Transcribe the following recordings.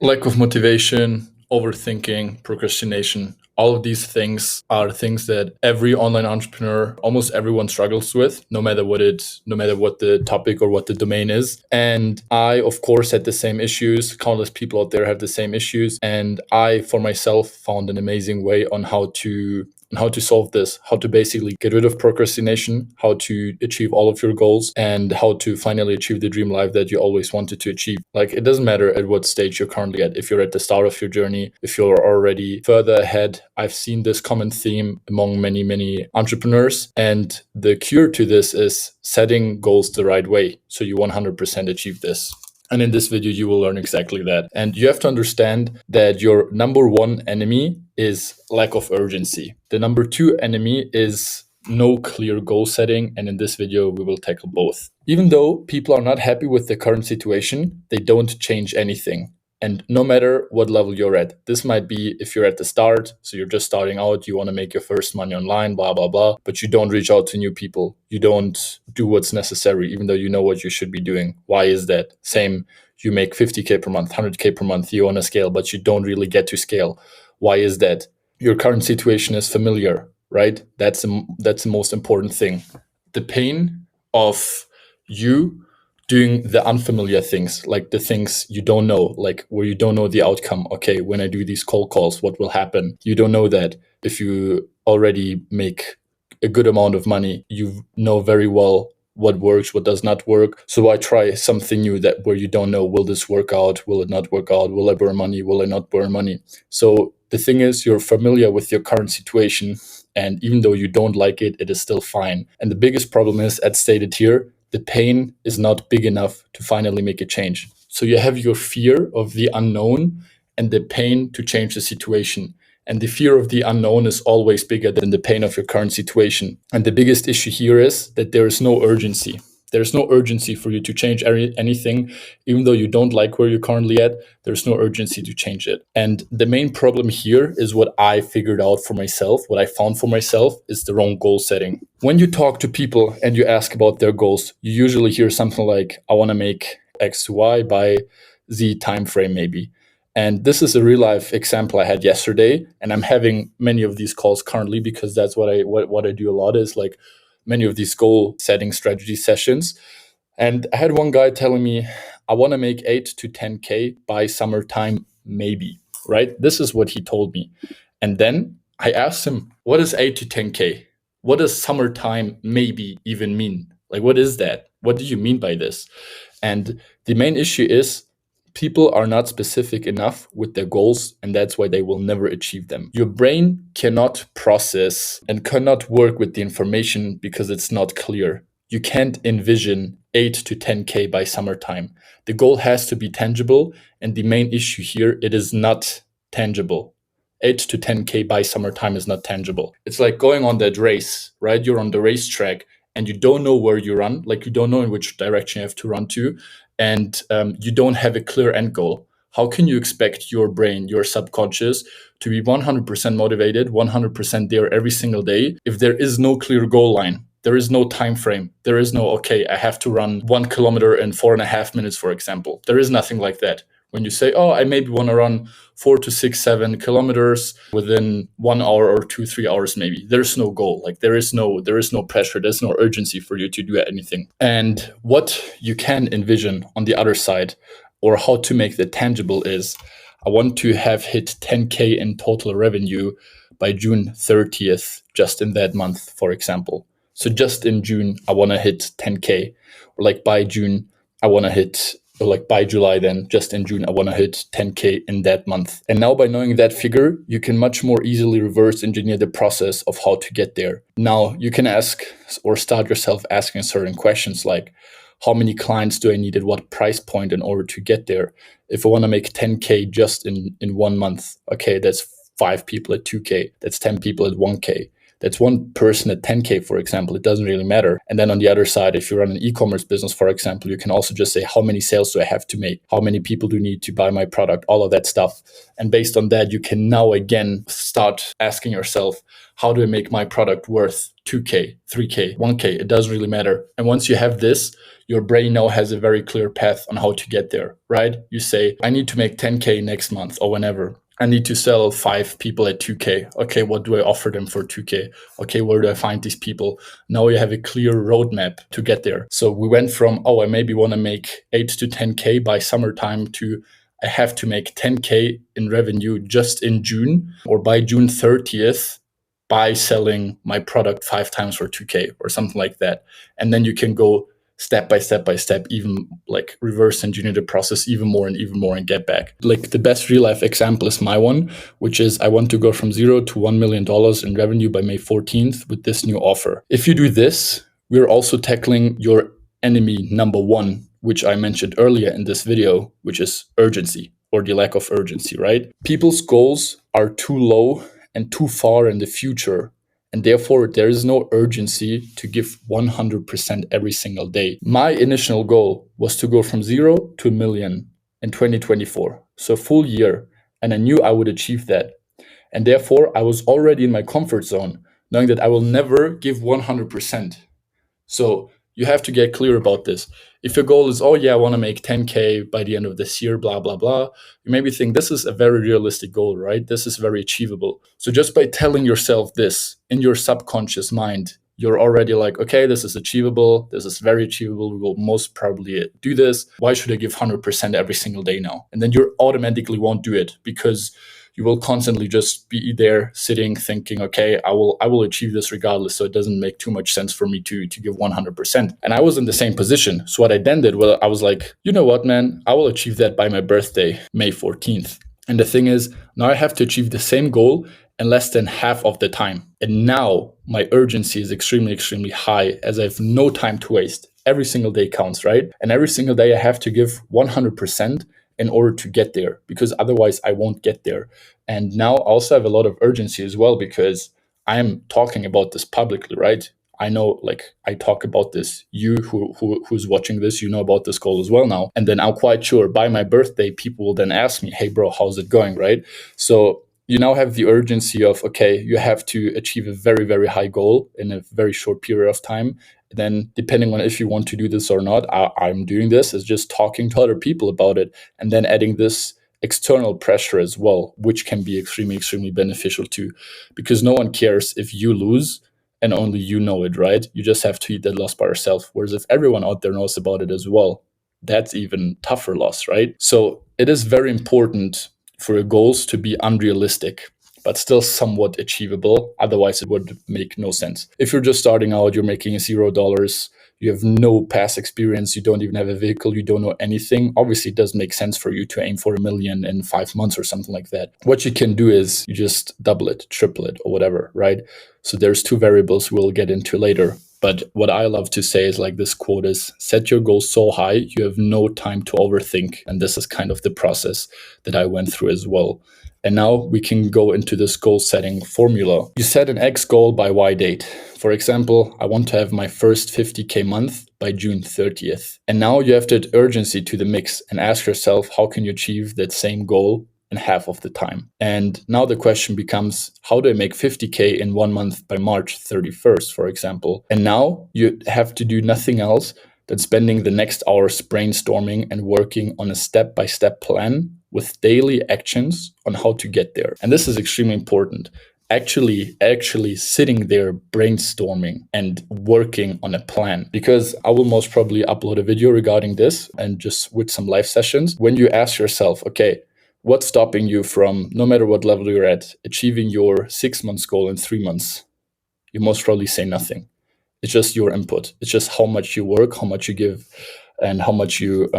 Lack of motivation, overthinking, procrastination. All of these things are things that every online entrepreneur, almost everyone struggles with, no matter what the topic or what the domain is. And I, of course, had the same issues. Countless people out there have the same issues. And I, for myself, found an amazing way on how to solve this, how to basically get rid of procrastination, how to achieve all of your goals, and how to finally achieve the dream life that you always wanted to achieve. Like, it doesn't matter at what stage you're currently at. If you're at the start of your journey, if you're already further ahead, I've seen this common theme among many, many entrepreneurs. And the cure to this is setting goals the right way, so you 100% achieve this. And in this video, you will learn exactly that. And you have to understand that your number one enemy is lack of urgency. The number two enemy is no clear goal setting. And in this video, we will tackle both. Even though people are not happy with the current situation, they don't change anything. And no matter what level you're at, this might be if you're at the start, so you're just starting out, you want to make your first money online, blah, blah, blah, but you don't reach out to new people. You don't do what's necessary, even though you know what you should be doing. Why is that? Same, you make 50K per month, 100K per month, you want to scale, but you don't really get to scale. Why is that? Your current situation is familiar, right? That's the most important thing. The pain of you doing the unfamiliar things, like the things you don't know, like where you don't know the outcome. Okay, when I do these cold calls, what will happen? You don't know that. If you already make a good amount of money, you know very well what works, what does not work. So why try something new that where you don't know, will this work out? Will it not work out? Will I burn money? Will I not burn money? So the thing is, you're familiar with your current situation. And even though you don't like it, it is still fine. And the biggest problem is, as stated here, the pain is not big enough to finally make a change. So you have your fear of the unknown and the pain to change the situation. And the fear of the unknown is always bigger than the pain of your current situation. And the biggest issue here is that there is no urgency. There's no urgency for you to change anything. Even though you don't like where you're currently at, there's no urgency to change it. And the main problem here is what I figured out for myself, what I found for myself is the wrong goal setting. When you talk to people and you ask about their goals, you usually hear something like, I want to make X to Y by Z time frame maybe. And this is a real life example I had yesterday. And I'm having many of these calls currently because that's what I do a lot, is like many of these goal setting strategy sessions. And I had one guy telling me, I want to make 8 to 10K by summertime, maybe, right? This is what he told me. And then I asked him, what is 8 to 10K? What does summertime maybe even mean? Like, what is that? What do you mean by this? And the main issue is people are not specific enough with their goals, and that's why they will never achieve them. Your brain cannot process and cannot work with the information because it's not clear. You can't envision 8 to 10K by summertime. The goal has to be tangible, and the main issue here, it is not tangible. 8 to 10K by summertime is not tangible. It's like going on that race, right? You're on the racetrack and you don't know where you run, like you don't know in which direction you have to run to, and you don't have a clear end goal. How can you expect your brain, your subconscious, to be 100% motivated, 100% there every single day if there is no clear goal line? There is no time frame. There is no, okay, I have to run 1 kilometer in 4.5 minutes, for example. There is nothing like that. When you say, oh, I maybe want to run 4 to 6, 7 kilometers within 1 hour or 2, 3 hours, maybe there's no goal. Like there is no pressure. There's no urgency for you to do anything. And what you can envision on the other side, or how to make that tangible, is I want to have hit 10K in total revenue by June 30th, just in that month, for example. So just in June, I want to hit 10K, or like by June, I want to hit, or like by July, then just in June, I want to hit 10K in that month. And now by knowing that figure, you can much more easily reverse engineer the process of how to get there. Now you can ask or start yourself asking certain questions like, how many clients do I need at what price point in order to get there? If I want to make 10K just in 1 month, okay, that's 5 people at 2K. That's 10 people at 1K. That's one person at 10K, for example. It doesn't really matter. And then on the other side, if you run an e-commerce business, for example, you can also just say, how many sales do I have to make? How many people do need to buy my product? All of that stuff. And based on that, you can now again start asking yourself, how do I make my product worth 2K, 3K, 1K? It doesn't really matter. And once you have this, your brain now has a very clear path on how to get there, right? You say, I need to make 10K next month or whenever. I need to sell 5 people at 2K. Okay, what do I offer them for 2K? Okay, where do I find these people? Now you have a clear roadmap to get there. So we went from, I maybe want to make 8 to 10K by summertime to I have to make 10K in revenue just in June or by June 30th by selling my product 5 times for 2K or something like that. And then you can go step by step by step, even like reverse engineer the process even more and get back. Like the best real life example is my one, which is I want to go from $0 to $1 million in revenue by May 14th with this new offer. If you do this, we're also tackling your enemy number one, which I mentioned earlier in this video, which is urgency or the lack of urgency, right? People's goals are too low and too far in the future. And therefore, there is no urgency to give 100% every single day. My initial goal was to go from 0 to 1 million in 2024. So full year. And I knew I would achieve that. And therefore, I was already in my comfort zone, knowing that I will never give 100%. So you have to get clear about this. If your goal is, I want to make 10K by the end of this year, blah, blah, blah, you maybe think this is a very realistic goal, right? This is very achievable. So just by telling yourself this in your subconscious mind, you're already like, okay, this is achievable. This is very achievable. We will most probably do this. Why should I give 100% every single day now? And then you automatically won't do it because you will constantly just be there sitting thinking, okay, I will achieve this regardless. So it doesn't make too much sense for me to give 100%. And I was in the same position. So what I then did, I was like, you know what, man, I will achieve that by my birthday, May 14th. And the thing is, now I have to achieve the same goal in less than half of the time. And now my urgency is extremely, extremely high as I have no time to waste. Every single day counts, right? And every single day I have to give 100% in order to get there, because otherwise I won't get there. And now I also have a lot of urgency as well, because I am talking about this publicly, right? I know, like, I talk about this. You who's watching this, you know about this goal as well now. And then I'm quite sure by my birthday, people will then ask me, hey, bro, how's it going, right? So you now have the urgency of, okay, you have to achieve a very, very high goal in a very short period of time. Then depending on if you want to do this or not, I'm doing this is just talking to other people about it and then adding this external pressure as well, which can be extremely, extremely beneficial too, because no one cares if you lose and only you know it, right? You just have to eat that loss by yourself. Whereas if everyone out there knows about it as well, that's even tougher loss, right? So it is very important for your goals to be unrealistic, but still somewhat achievable. Otherwise, it would make no sense. If you're just starting out, you're making $0, you have no past experience, you don't even have a vehicle, you don't know anything. Obviously, it doesn't make sense for you to aim for 1 million in 5 months or something like that. What you can do is you just double it, triple it, or whatever, right? So there's 2 variables we'll get into later. But what I love to say is like this quote is, set your goals so high, you have no time to overthink. And this is kind of the process that I went through as well. And now we can go into this goal setting formula. You set an X goal by Y date. For example, I want to have my first 50K month by June 30th. And now you have that urgency to the mix and ask yourself, how can you achieve that same goal in half of the time? And now the question becomes, how do I make 50K in 1 month by March 31st, for example? And now you have to do nothing else than spending the next hours brainstorming and working on a step-by-step plan with daily actions on how to get there. And this is extremely important. Actually sitting there brainstorming and working on a plan, because I will most probably upload a video regarding this and just with some live sessions. When you ask yourself, okay, what's stopping you from, no matter what level you're at, achieving your 6 months goal in 3 months? You most probably say nothing. It's just your input. It's just how much you work, how much you give, and how much you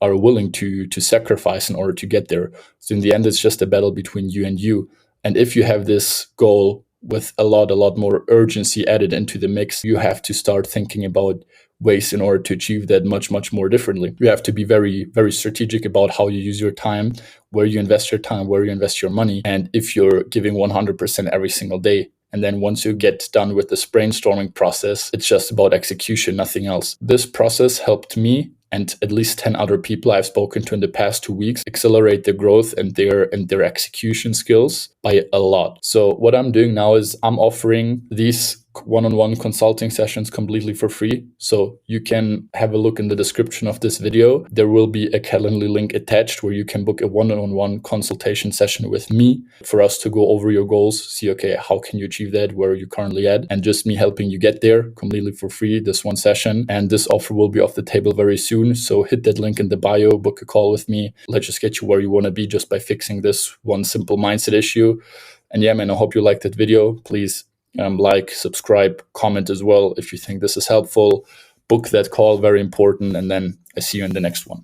are willing to sacrifice in order to get there. So in the end, it's just a battle between you and you. And if you have this goal with a lot more urgency added into the mix, you have to start thinking about ways in order to achieve that much more differently. You have to be very, very strategic about how you use your time, where you invest your time, where you invest your money. And if you're giving 100% every single day, And then once you get done with this brainstorming process, it's just about execution, nothing else. This process helped me and at least 10 other people I've spoken to in the past 2 weeks accelerate their growth and their execution skills by a lot. So what I'm doing now is I'm offering these one-on-one consulting sessions completely for free. So you can have a look in the description of this video. There will be a Calendly link attached where you can book a one-on-one consultation session with me for us to go over your goals, see, okay, how can you achieve that? Where are you currently at? And just me helping you get there completely for free, this one session. And this offer will be off the table very soon. So hit that link in the bio, book a call with me. Let's just get you where you want to be just by fixing this one simple mindset issue. And yeah, man, I hope you liked that video. Please like, subscribe, comment as well if you think this is helpful. Book that call, very important. And then I see you in the next one.